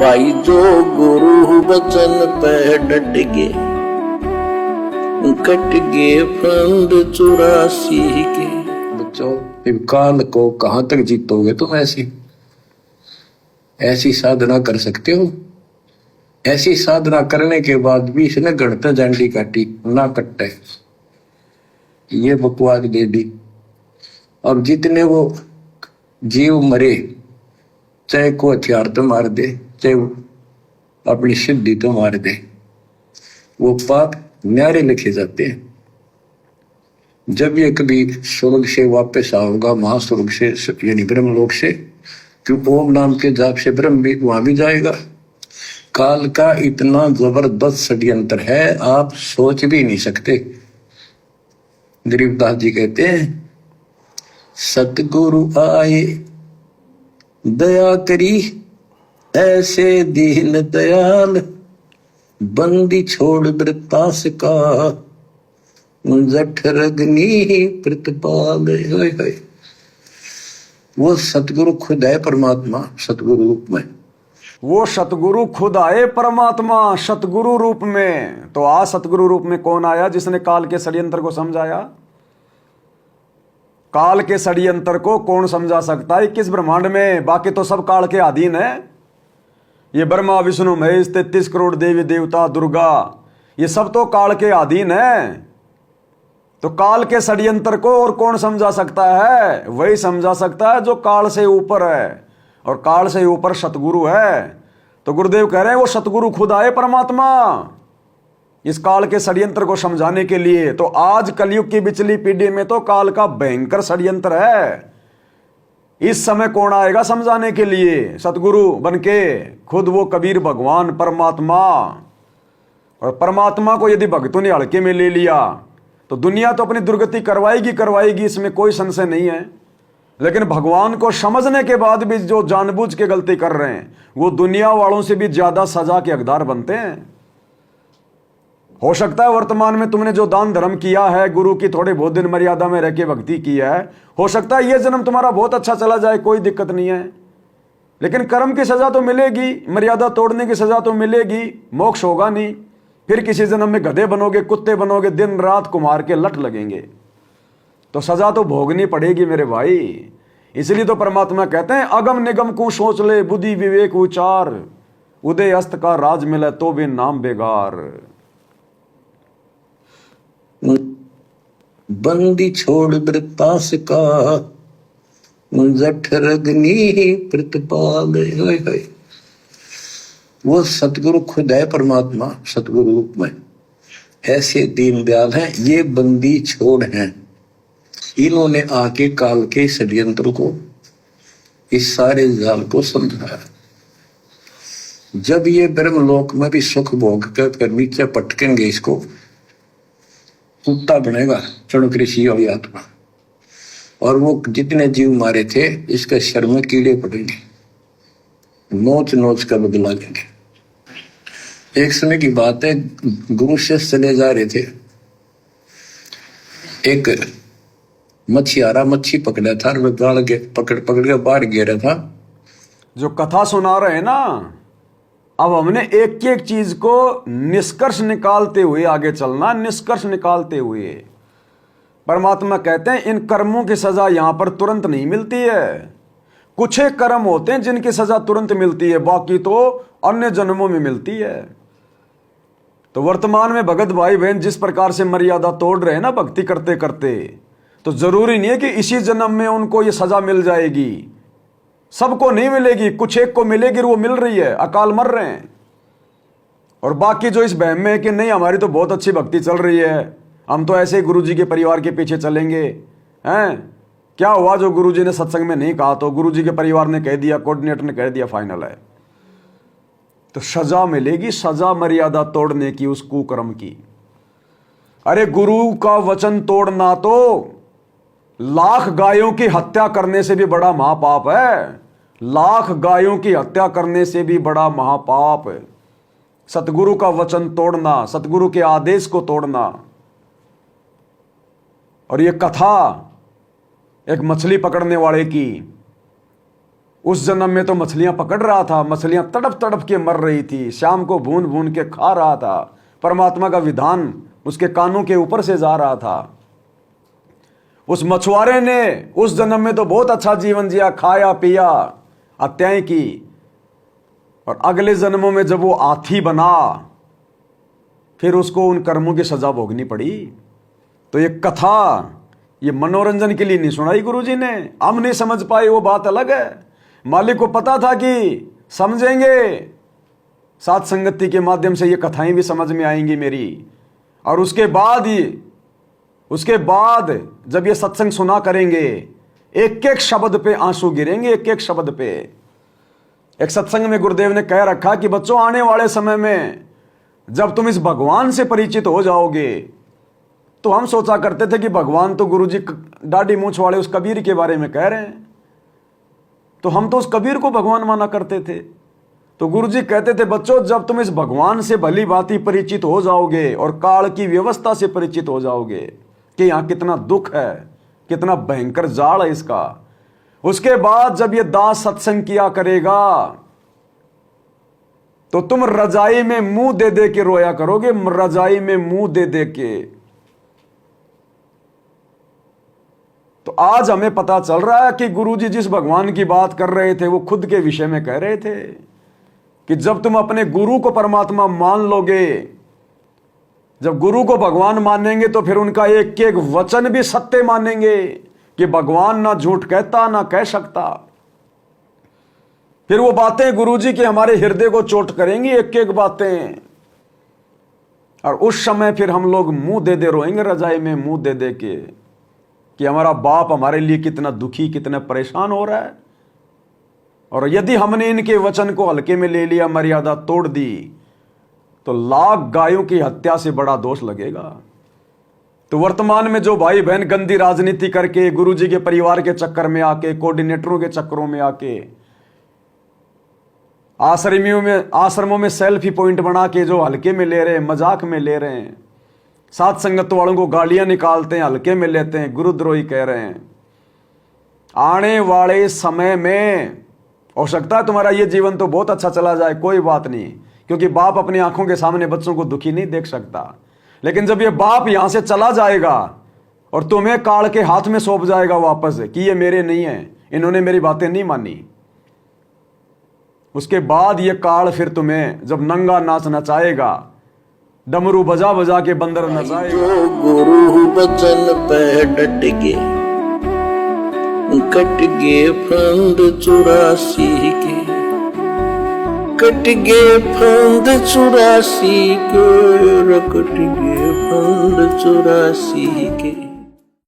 भाई जो गुरु वचन पे डट गे, कट गे फंद 84 के। बच्चों, फिर काल को कहां तक जीतोगे तुम? ऐसी साधना कर सकते हो? ऐसी साधना करने के बाद भी इसने गणत झंडी काटी ना कट्टे, ये बकवाद दे दी। अब जितने वो जीव मरे, चाहे को हथियार तो मार दे, चाहे अपनी सिद्धि तो मार दे, वो पाप न्यारे लिखे जाते हैं। जब ये कभी स्वर्ग से वापस आओगा, महास्वर्ग से यानी ब्रह्मलोक से, कि ओम नाम के जाप से ब्रह्म भी वहां भी जाएगा। काल का इतना जबरदस्त षड्यंत्र है, आप सोच भी नहीं सकते। गरीबदास जी कहते हैं, सतगुरु आए दया करी, ऐसे दीन दयाल, बंदी छोड़ वृतास का, जठरग्नि प्रतिपाल। वो सतगुरु खुद है परमात्मा, सतगुरु रूप में। वो सतगुरु खुद आए परमात्मा सतगुरु रूप में। तो आज सतगुरु रूप में कौन आया जिसने काल के षड्यंत्र को समझाया? काल के षड्यंत्र को कौन समझा सकता है किस ब्रह्मांड में? बाकी तो सब काल के अधीन है। ये ब्रह्मा विष्णु महेश 33 करोड़ देवी देवता दुर्गा, ये सब तो काल के अधीन है। तो काल के षड्यंत्र को और कौन समझा सकता है? वही समझा सकता है जो काल से ऊपर है, और काल से ऊपर सतगुरु है। तो गुरुदेव कह रहे हैं वो सतगुरु खुद आए परमात्मा इस काल के षड्यंत्र को समझाने के लिए। तो आज कलयुग की बिचली पीढ़ी में तो काल का भयंकर षड्यंत्र है। इस समय कौन आएगा समझाने के लिए? सतगुरु बनके खुद वो कबीर भगवान परमात्मा। और परमात्मा को यदि भक्तों ने हल्के में ले लिया तो दुनिया तो अपनी दुर्गति करवाएगी, इसमें कोई संशय नहीं है। लेकिन भगवान को समझने के बाद भी जो जानबूझ के गलती कर रहे हैं वो दुनिया वालों से भी ज्यादा सजा के हकदार बनते हैं। हो सकता है वर्तमान में तुमने जो दान धर्म किया है, गुरु की थोड़े बहुत दिन मर्यादा में रह के भक्ति की है, हो सकता है यह जन्म तुम्हारा बहुत अच्छा चला जाए, कोई दिक्कत नहीं है। लेकिन कर्म की सजा तो मिलेगी, मर्यादा तोड़ने की सजा तो मिलेगी, मोक्ष होगा नहीं। फिर किसी जन्म में गधे बनोगे, कुत्ते बनोगे, दिन रात कुम्हार के लट लगेंगे। तो सजा तो भोगनी पड़ेगी मेरे भाई। इसलिए तो परमात्मा कहते हैं, अगम निगम को सोच ले, बुद्धि विवेक उचार, उदय अस्त का राज मिले तो भी नाम बेगार। बंदी छोड़ वृतास का, जठरग्नि प्रतिपाल। वो सतगुरु खुद है परमात्मा, सतगुरु रूप में। ऐसे दीन दयाल हैं, ये बंदी छोड़ हैं। इन्होंने आके काल के षड्यंत्र को, इस सारे जाल को समझाया। जब ये ब्रह्मलोक में भी सुख भोग कर नीचे पटकेंगे, इसको कुत्ता बनेगा, चणुक ऋषि वाली आत्मा। और वो जितने जीव मारे थे, इसके शर में कीड़े पड़ेंगे, नोच नोच कर बदला लेंगे। एक समय की बात है, गुरु शिष्य चले जा रहे थे, एक मछियारा मच्छी पकड़ा था, गाल के पकड़ के बाहर गिरा था। जो कथा सुना रहे हैं ना, अब हमने एक एक चीज को निष्कर्ष निकालते हुए आगे चलना, निष्कर्ष निकालते हुए। परमात्मा कहते हैं इन कर्मों की सजा यहां पर तुरंत नहीं मिलती है। कुछ एक कर्म होते हैं जिनकी सजा तुरंत मिलती है, बाकी तो अन्य जन्मों में मिलती है। तो वर्तमान में भगत भाई बहन जिस प्रकार से मर्यादा तोड़ रहे हैं ना भक्ति करते करते, तो जरूरी नहीं है कि इसी जन्म में उनको ये सजा मिल जाएगी। सबको नहीं मिलेगी, कुछ एक को मिलेगी, वो मिल रही है, अकाल मर रहे हैं। और बाकी जो इस बहम में है कि नहीं हमारी तो बहुत अच्छी भक्ति चल रही है, हम तो ऐसे ही गुरुजी के परिवार के पीछे चलेंगे, हैं क्या हुआ जो गुरुजी ने सत्संग में नहीं कहा तो गुरुजी के परिवार ने कह दिया, कोऑर्डिनेटर ने कह दिया, फाइनल है। तो सजा मिलेगी, सजा मर्यादा तोड़ने की, उस कुकर्म की। अरे गुरु का वचन तोड़ना तो लाख गायों की हत्या करने से भी बड़ा महापाप है। लाख गायों की हत्या करने से भी बड़ा महापाप है सतगुरु का वचन तोड़ना, सतगुरु के आदेश को तोड़ना। और यह कथा एक मछली पकड़ने वाले की, उस जन्म में तो मछलियां पकड़ रहा था, मछलियां तड़प तड़प के मर रही थी, शाम को भून भून के खा रहा था, परमात्मा का विधान उसके कानों के ऊपर से जा रहा था। उस मछुआरे ने उस जन्म में तो बहुत अच्छा जीवन जिया, खाया पिया, हत्याएं की, और अगले जन्मों में जब वो हाथी बना फिर उसको उन कर्मों की सजा भोगनी पड़ी। तो ये कथा ये मनोरंजन के लिए नहीं सुनाई गुरुजी ने, हम नहीं समझ पाए वो बात अलग है। मालिक को पता था कि समझेंगे, साथ संगति के माध्यम से ये कथाएं भी समझ में आएंगी मेरी। और उसके बाद जब ये सत्संग सुना करेंगे, एक एक शब्द पे आंसू गिरेंगे, एक एक शब्द पे। एक सत्संग में गुरुदेव ने कह रखा कि बच्चों, आने वाले समय में जब तुम इस भगवान से परिचित हो जाओगे, तो हम सोचा करते थे कि भगवान तो गुरुजी दाढ़ी मूंछ वाले उस कबीर के बारे में कह रहे हैं, तो हम तो उस कबीर को भगवान माना करते थे। तो गुरुजी कहते थे, बच्चों जब तुम इस भगवान से भली भांति परिचित हो जाओगे और काल की व्यवस्था से परिचित हो जाओगे कि यहां कितना दुख है, कितना भयंकर जाल है इसका, उसके बाद जब ये दास सत्संग किया करेगा तो तुम रजाई में मुंह दे दे के रोया करोगे, रजाई में मुंह दे दे के। तो आज हमें पता चल रहा है कि गुरुजी जिस भगवान की बात कर रहे थे वो खुद के विषय में कह रहे थे कि जब तुम अपने गुरु को परमात्मा मान लोगे, जब गुरु को भगवान मानेंगे तो फिर उनका एक एक वचन भी सत्य मानेंगे कि भगवान ना झूठ कहता ना कह सकता। फिर वो बातें गुरुजी के हमारे हृदय को चोट करेंगी, एक एक बातें, और उस समय फिर हम लोग मुंह दे दे रोएंगे रजाई में मुंह दे दे के कि हमारा बाप हमारे लिए कितना दुखी, कितना परेशान हो रहा है। और यदि हमने इनके वचन को हल्के में ले लिया, मर्यादा तोड़ दी, तो लाख गायों की हत्या से बड़ा दोष लगेगा। तो वर्तमान में जो भाई बहन गंदी राजनीति करके, गुरुजी के परिवार के चक्कर में आके, कोऑर्डिनेटरों के चक्करों में आके, आश्रमों में सेल्फी पॉइंट बना के जो हल्के में ले रहे हैं, मजाक में ले रहे हैं, साथ संगत वालों को गालियां निकालते हैं, हल्के में लेते हैं, गुरुद्रोही कह रहे हैं, आने वाले समय में हो सकता है तुम्हारा ये जीवन तो बहुत अच्छा चला जाए, कोई बात नहीं, क्योंकि बाप अपनी आंखों के सामने बच्चों को दुखी नहीं देख सकता। लेकिन जब ये बाप यहां से चला जाएगा और तुम्हें काल के हाथ में सौंप जाएगा वापस कि ये मेरे नहीं है, इन्होंने मेरी बातें नहीं मानी, उसके बाद ये काल फिर तुम्हें जब नंगा नाच नचाएगा, डमरू बजा बजा के बंदर नचाएगा। जो गुरु बचन पे डट के कट गए फंद 84 के, कट गए फंद 84 के, कट गए फंद 84 के।